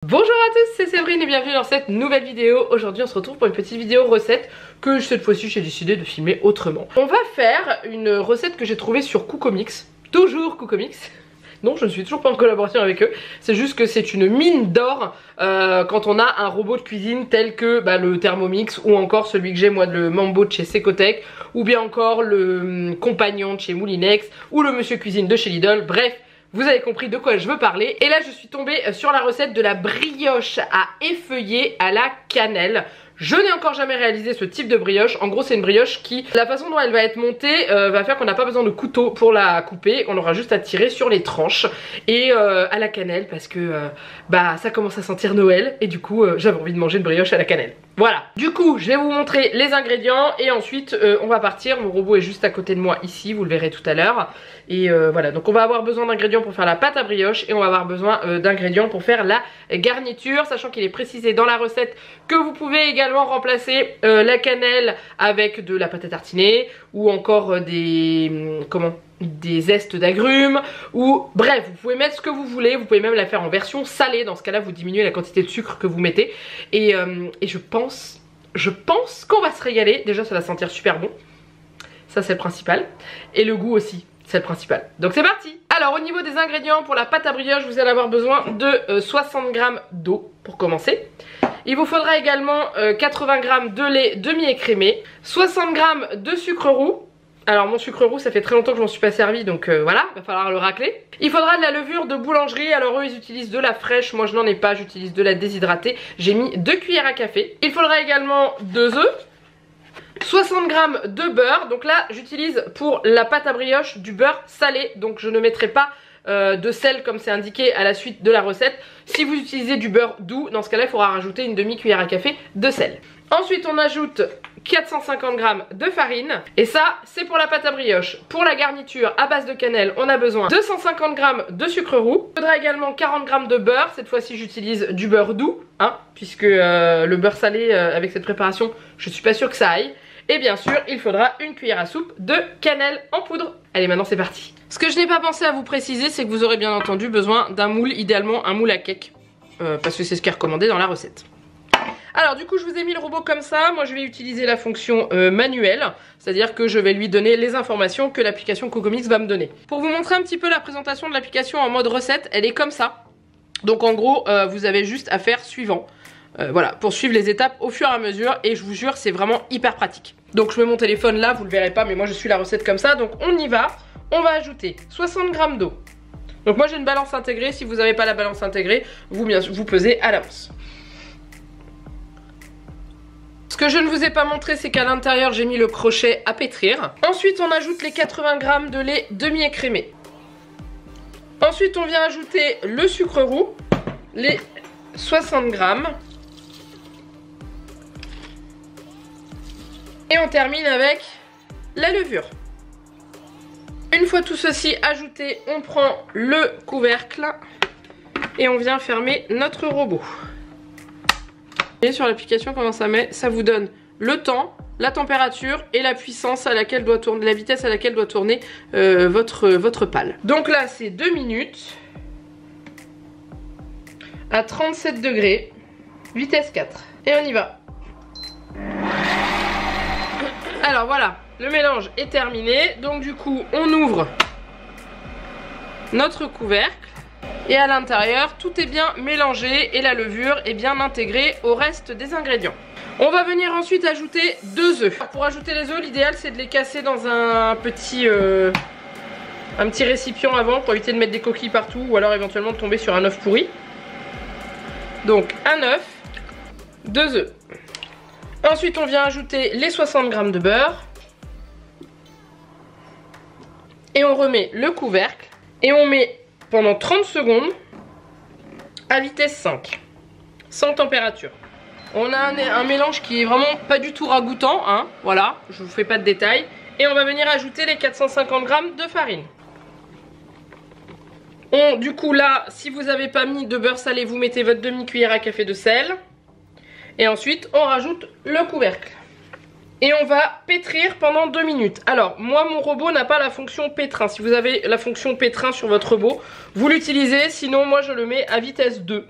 Bonjour à tous, c'est Séverine et bienvenue dans cette nouvelle vidéo. Aujourd'hui on se retrouve pour une petite vidéo recette que cette fois-ci j'ai décidé de filmer autrement. On va faire une recette que j'ai trouvée sur Cookomix, toujours Cookomix. Non, je ne suis toujours pas en collaboration avec eux, c'est juste que c'est une mine d'or quand on a un robot de cuisine tel que le Thermomix ou encore celui que j'ai moi, le Mambo de chez Secotech, ou bien encore le Compagnon de chez Moulinex ou le Monsieur Cuisine de chez Lidl, bref. Vous avez compris de quoi je veux parler. Et là je suis tombée sur la recette de la brioche à effeuiller à la cannelle. Je n'ai encore jamais réalisé ce type de brioche. En gros c'est une brioche qui, la façon dont elle va être montée va faire qu'on n'a pas besoin de couteau pour la couper. On aura juste à tirer sur les tranches. Et à la cannelle parce que ça commence à sentir Noël. Et du coup j'avais envie de manger une brioche à la cannelle. Voilà, du coup je vais vous montrer les ingrédients et ensuite on va partir. Mon robot est juste à côté de moi ici, vous le verrez tout à l'heure. Et voilà, donc on va avoir besoin d'ingrédients pour faire la pâte à brioche et on va avoir besoin d'ingrédients pour faire la garniture, sachant qu'il est précisé dans la recette que vous pouvez également remplacer la cannelle avec de la pâte à tartiner ou encore des zestes d'agrumes, ou bref, vous pouvez mettre ce que vous voulez. Vous pouvez même la faire en version salée, dans ce cas là vous diminuez la quantité de sucre que vous mettez et je pense qu'on va se régaler. Déjà ça va sentir super bon, ça c'est le principal, et le goût aussi, c'est le principal. Donc c'est parti. Alors au niveau des ingrédients pour la pâte à brioche, vous allez avoir besoin de 60 g d'eau pour commencer. Il vous faudra également 80 g de lait demi-écrémé, 60 g de sucre roux. Alors mon sucre roux ça fait très longtemps que je m'en suis pas servi, donc voilà, va falloir le racler. Il faudra de la levure de boulangerie, alors eux ils utilisent de la fraîche, moi je n'en ai pas, j'utilise de la déshydratée. J'ai mis 2 cuillères à café. Il faudra également 2 œufs, 60 g de beurre, donc là j'utilise pour la pâte à brioche du beurre salé, donc je ne mettrai pas de sel comme c'est indiqué à la suite de la recette. Si vous utilisez du beurre doux, dans ce cas là il faudra rajouter une demi-cuillère à café de sel. Ensuite on ajoute 450 g de farine, et ça c'est pour la pâte à brioche. Pour la garniture à base de cannelle on a besoin de 250 g de sucre roux. Il faudra également 40 g de beurre, cette fois-ci j'utilise du beurre doux puisque le beurre salé avec cette préparation je suis pas sûre que ça aille. Et bien sûr il faudra une cuillère à soupe de cannelle en poudre. Allez, maintenant c'est parti. Ce que je n'ai pas pensé à vous préciser, c'est que vous aurez bien entendu besoin d'un moule, idéalement un moule à cake, parce que c'est ce qui est recommandé dans la recette. Alors du coup je vous ai mis le robot comme ça. Moi je vais utiliser la fonction manuelle, c'est à dire que je vais lui donner les informations que l'application Cookomix va me donner. Pour vous montrer un petit peu la présentation de l'application en mode recette, elle est comme ça. Donc en gros vous avez juste à faire suivant. Voilà, pour suivre les étapes au fur et à mesure, et je vous jure c'est vraiment hyper pratique. Donc je mets mon téléphone là, vous le verrez pas mais moi je suis la recette comme ça. Donc on y va, on va ajouter 60 g d'eau. Donc moi j'ai une balance intégrée, si vous n'avez pas la balance intégrée, vous pesez à l'avance. Ce que je ne vous ai pas montré, c'est qu'à l'intérieur j'ai mis le crochet à pétrir. Ensuite on ajoute les 80 g de lait demi-écrémé. Ensuite on vient ajouter le sucre roux, les 60 g. Et on termine avec la levure. Une fois tout ceci ajouté, on prend le couvercle et on vient fermer notre robot. Et sur l'application comment ça met, ça vous donne le temps, la température et la puissance à laquelle doit tourner, la vitesse à laquelle doit tourner votre pâle. Donc là c'est 2 minutes à 37 degrés, vitesse 4. Et on y va. Alors voilà, le mélange est terminé. Donc du coup on ouvre notre couvercle. Et à l'intérieur, tout est bien mélangé et la levure est bien intégrée au reste des ingrédients. On va venir ensuite ajouter 2 œufs. Pour ajouter les œufs, l'idéal c'est de les casser dans un petit récipient avant pour éviter de mettre des coquilles partout ou alors éventuellement de tomber sur un œuf pourri. Donc un œuf, 2 œufs. Ensuite on vient ajouter les 60 g de beurre. Et on remet le couvercle. Et on met pendant 30 secondes à vitesse 5, sans température. On a un mélange qui est vraiment pas du tout ragoûtant, voilà, je vous fais pas de détails. Et on va venir ajouter les 450 g de farine. Du coup là, si vous n'avez pas mis de beurre salé, vous mettez votre demi-cuillère à café de sel. Et ensuite on rajoute le couvercle. Et on va pétrir pendant 2 minutes. Alors moi mon robot n'a pas la fonction pétrin. Si vous avez la fonction pétrin sur votre robot, vous l'utilisez. Sinon moi je le mets à vitesse 2.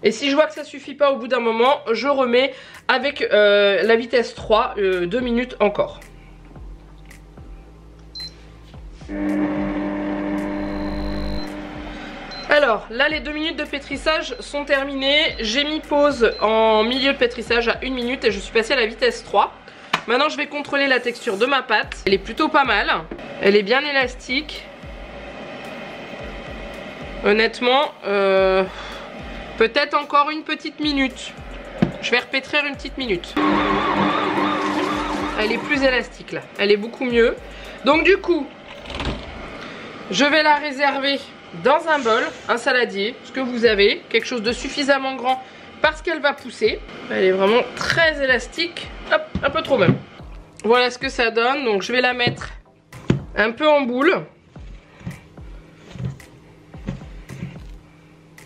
Et si je vois que ça suffit pas au bout d'un moment, je remets avec la vitesse 3, 2 minutes encore. Alors là les 2 minutes de pétrissage sont terminées. J'ai mis pause en milieu de pétrissage à 1 minute et je suis passée à la vitesse 3. Maintenant je vais contrôler la texture de ma pâte. Elle est plutôt pas mal. Elle est bien élastique. Honnêtement, peut-être encore une petite minute. Je vais repétrir une petite minute. Elle est plus élastique là. Elle est beaucoup mieux. Donc du coup, je vais la réserver dans un bol, un saladier, ce que vous avez, quelque chose de suffisamment grand parce qu'elle va pousser. Elle est vraiment très élastique, hop, un peu trop même. Voilà ce que ça donne, donc je vais la mettre un peu en boule.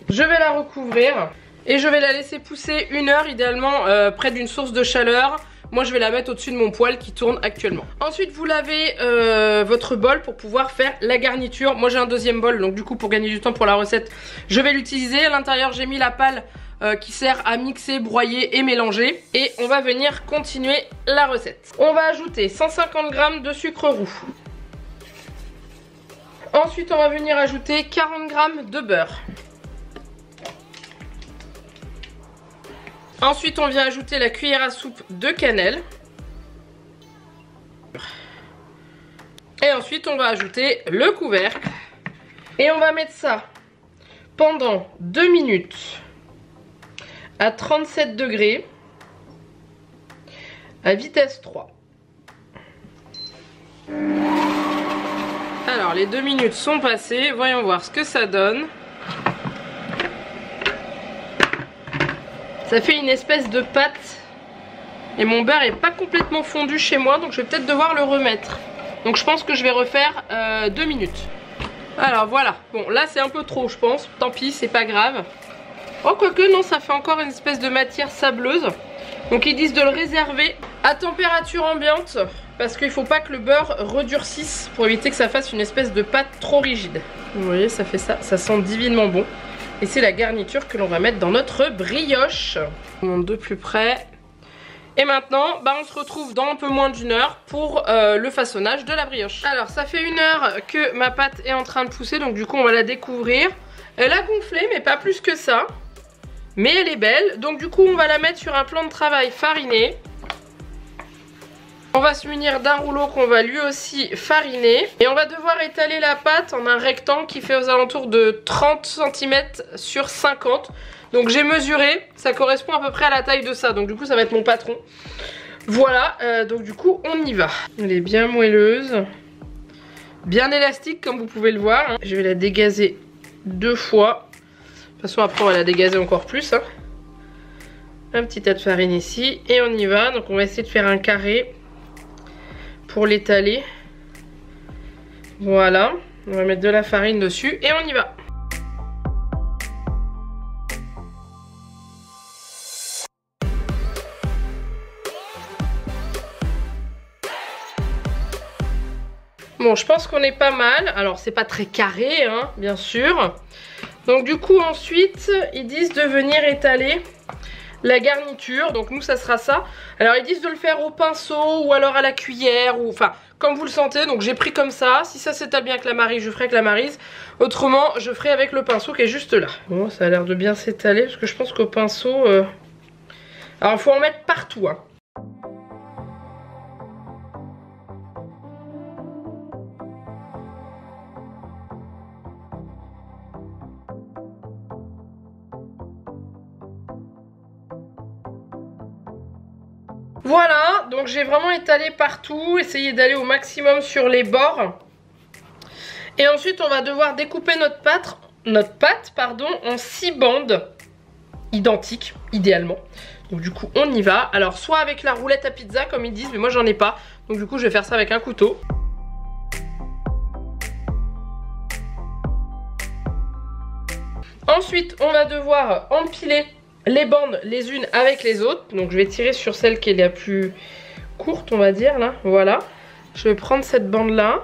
Je vais la recouvrir et je vais la laisser pousser 1 heure, idéalement près d'une source de chaleur. Moi je vais la mettre au-dessus de mon poêle qui tourne actuellement. Ensuite vous lavez votre bol pour pouvoir faire la garniture. Moi j'ai un deuxième bol, donc du coup pour gagner du temps pour la recette, je vais l'utiliser. À l'intérieur j'ai mis la palle qui sert à mixer, broyer et mélanger. Et on va venir continuer la recette. On va ajouter 150 g de sucre roux. Ensuite on va venir ajouter 40 g de beurre. Ensuite on vient ajouter la cuillère à soupe de cannelle. Et ensuite on va ajouter le couvercle. Et on va mettre ça pendant 2 minutes à 37 degrés à vitesse 3. Alors les 2 minutes sont passées, voyons voir ce que ça donne. Ça fait une espèce de pâte et mon beurre est pas complètement fondu chez moi, donc je vais peut-être devoir le remettre. Donc je pense que je vais refaire 2 minutes. Alors voilà, bon là c'est un peu trop je pense, tant pis c'est pas grave. Oh quoique non, ça fait encore une espèce de matière sableuse. Donc ils disent de le réserver à température ambiante parce qu'il faut pas que le beurre redurcisse pour éviter que ça fasse une espèce de pâte trop rigide. Vous voyez ça fait ça, ça sent divinement bon. Et c'est la garniture que l'on va mettre dans notre brioche. On monte de plus près. Et maintenant, bah, on se retrouve dans un peu moins d'1 heure pour le façonnage de la brioche. Alors, ça fait 1 heure que ma pâte est en train de pousser. Donc du coup, on va la découvrir. Elle a gonflé, mais pas plus que ça. Mais elle est belle. Donc du coup, on va la mettre sur un plan de travail fariné. On va se munir d'un rouleau qu'on va lui aussi fariner. Et on va devoir étaler la pâte en un rectangle qui fait aux alentours de 30 cm sur 50. Donc j'ai mesuré, ça correspond à peu près à la taille de ça. Donc du coup ça va être mon patron. Voilà, donc du coup on y va. Elle est bien moelleuse. Bien élastique comme vous pouvez le voir. Hein. Je vais la dégazer 2 fois. De toute façon après on va la dégazer encore plus. Hein. Un petit tas de farine ici. Et on y va. Donc on va essayer de faire un carré pour l'étaler. Voilà, on va mettre de la farine dessus et on y va. Bon, je pense qu'on est pas mal. Alors c'est pas très carré hein, bien sûr. Donc du coup ensuite ils disent de venir étaler la garniture, donc nous ça sera ça. Alors ils disent de le faire au pinceau ou alors à la cuillère, ou enfin comme vous le sentez. Donc j'ai pris comme ça, si ça s'étale bien avec la maryse, je ferai avec la maryse. Autrement je ferai avec le pinceau qui est juste là. Bon ça a l'air de bien s'étaler parce que je pense qu'au pinceau alors il faut en mettre partout hein. Voilà, donc j'ai vraiment étalé partout, essayé d'aller au maximum sur les bords. Et ensuite on va devoir découper notre pâte en 6 bandes identiques, idéalement. Donc du coup on y va. Alors soit avec la roulette à pizza comme ils disent, mais moi j'en ai pas. Donc du coup je vais faire ça avec un couteau. Ensuite on va devoir empiler les bandes les unes avec les autres. Donc je vais tirer sur celle qui est la plus courte on va dire là. Voilà. Je vais prendre cette bande là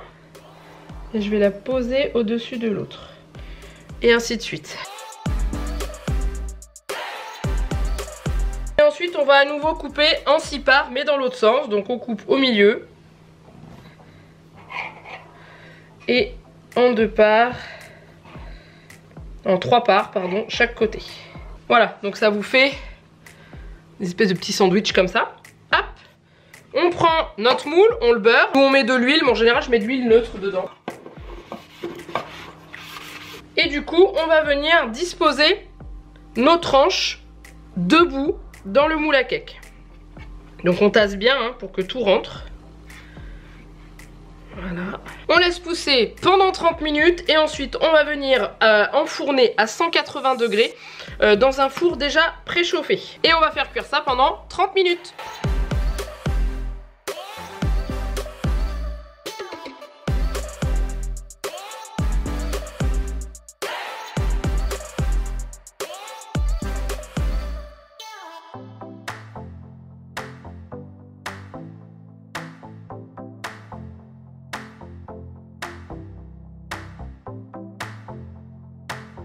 et je vais la poser au dessus de l'autre. Et ainsi de suite. ensuite on va à nouveau couper en 6 parts mais dans l'autre sens. Donc on coupe au milieu et en 2 parts, en 3 parts pardon, chaque côté. Voilà, donc ça vous fait des espèces de petits sandwichs comme ça. Hop, on prend notre moule, on le beurre, on met de l'huile, mais en général je mets de l'huile neutre dedans. Et du coup on va venir disposer nos tranches debout dans le moule à cake. Donc on tasse bien hein, pour que tout rentre. Voilà. On laisse pousser pendant 30 minutes et ensuite on va venir enfourner à 180 degrés dans un four déjà préchauffé. Et on va faire cuire ça pendant 30 minutes.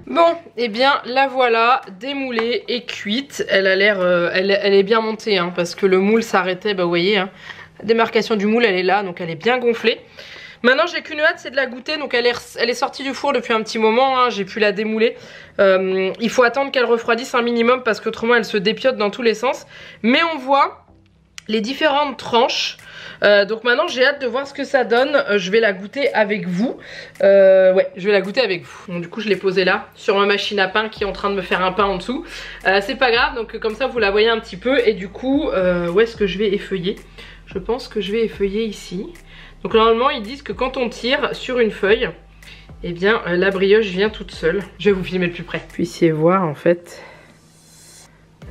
Bon, et eh bien la voilà démoulée et cuite. Elle a l'air, elle est bien montée hein, parce que le moule s'arrêtait, bah vous voyez, hein, la démarcation du moule elle est là, donc elle est bien gonflée. Maintenant j'ai qu'une hâte, c'est de la goûter, donc elle est sortie du four depuis un petit moment, hein, j'ai pu la démouler. Il faut attendre qu'elle refroidisse un minimum parce qu'autrement elle se dépiote dans tous les sens. Mais on voit les différentes tranches. Donc maintenant j'ai hâte de voir ce que ça donne. Je vais la goûter avec vous. Ouais, je vais la goûter avec vous. Bon, du coup je l'ai posée là sur ma machine à pain qui est en train de me faire un pain en dessous. C'est pas grave, donc comme ça vous la voyez un petit peu. Et du coup où est-ce que je vais effeuiller? Je pense que je vais effeuiller ici. Donc normalement ils disent que quand on tire sur une feuille, eh bien la brioche vient toute seule. Je vais vous filmer de plus près. Vous puissiez voir en fait,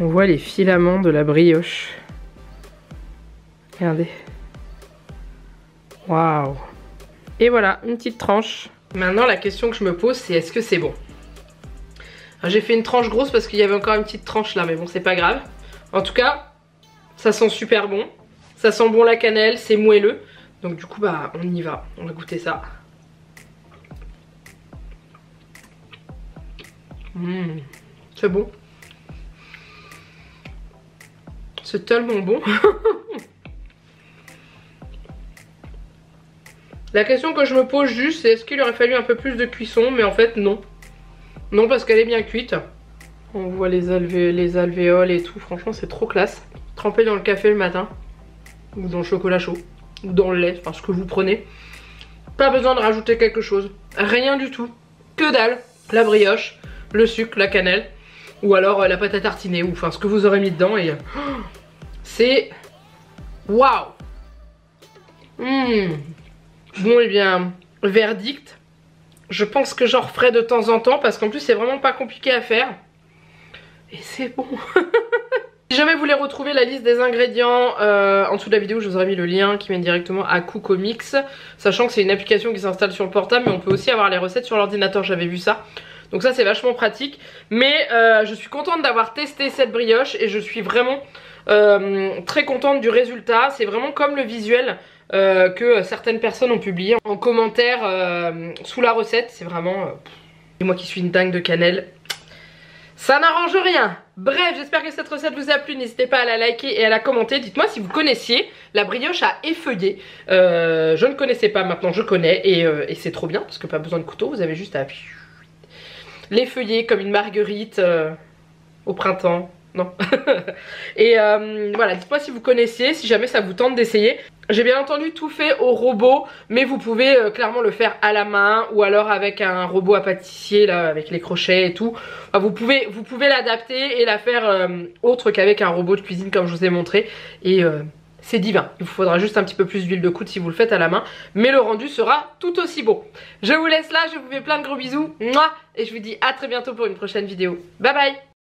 on voit les filaments de la brioche. Regardez. Waouh. Et voilà, une petite tranche. Maintenant la question que je me pose c'est est-ce que c'est bon? J'ai fait une tranche grosse parce qu'il y avait encore une petite tranche là, mais bon c'est pas grave. En tout cas, ça sent super bon. Ça sent bon la cannelle, c'est moelleux. Donc du coup bah on y va, on va goûter ça. C'est bon. C'est tellement bon. La question que je me pose juste c'est est-ce qu'il aurait fallu un peu plus de cuisson, mais en fait non. Non parce qu'elle est bien cuite. On voit les alvéoles et tout, franchement c'est trop classe. Trempé dans le café le matin, ou dans le chocolat chaud, ou dans le lait, enfin ce que vous prenez. Pas besoin de rajouter quelque chose, rien du tout. Que dalle, la brioche, le sucre, la cannelle, ou alors la pâte à tartiner, ou enfin ce que vous aurez mis dedans et... c'est... Waouh. Bon et bien, verdict, je pense que j'en referai de temps en temps parce qu'en plus c'est vraiment pas compliqué à faire. Et c'est bon. Si jamais vous voulez retrouver la liste des ingrédients en dessous de la vidéo, je vous aurais mis le lien qui mène directement à Cookomix. Sachant que c'est une application qui s'installe sur le portable, mais on peut aussi avoir les recettes sur l'ordinateur, j'avais vu ça. Donc ça c'est vachement pratique. Mais je suis contente d'avoir testé cette brioche et je suis vraiment très contente du résultat. C'est vraiment comme le visuel que certaines personnes ont publié en commentaire sous la recette. C'est vraiment... et moi qui suis une dingue de cannelle, ça n'arrange rien. Bref, j'espère que cette recette vous a plu. N'hésitez pas à la liker et à la commenter. Dites-moi si vous connaissiez la brioche à effeuiller. Je ne connaissais pas, maintenant je connais. Et c'est trop bien parce que pas besoin de couteau. Vous avez juste à l'effeuiller comme une marguerite au printemps. Non. Et voilà, dites-moi si vous connaissiez, si jamais ça vous tente d'essayer. J'ai bien entendu tout fait au robot, mais vous pouvez clairement le faire à la main ou alors avec un robot à pâtissier là, avec les crochets et tout. Enfin, vous pouvez l'adapter et la faire autre qu'avec un robot de cuisine comme je vous ai montré. Et c'est divin. Il vous faudra juste un petit peu plus d'huile de coude si vous le faites à la main, mais le rendu sera tout aussi beau. Je vous laisse là, je vous fais plein de gros bisous. Mouah, et je vous dis à très bientôt pour une prochaine vidéo. Bye bye.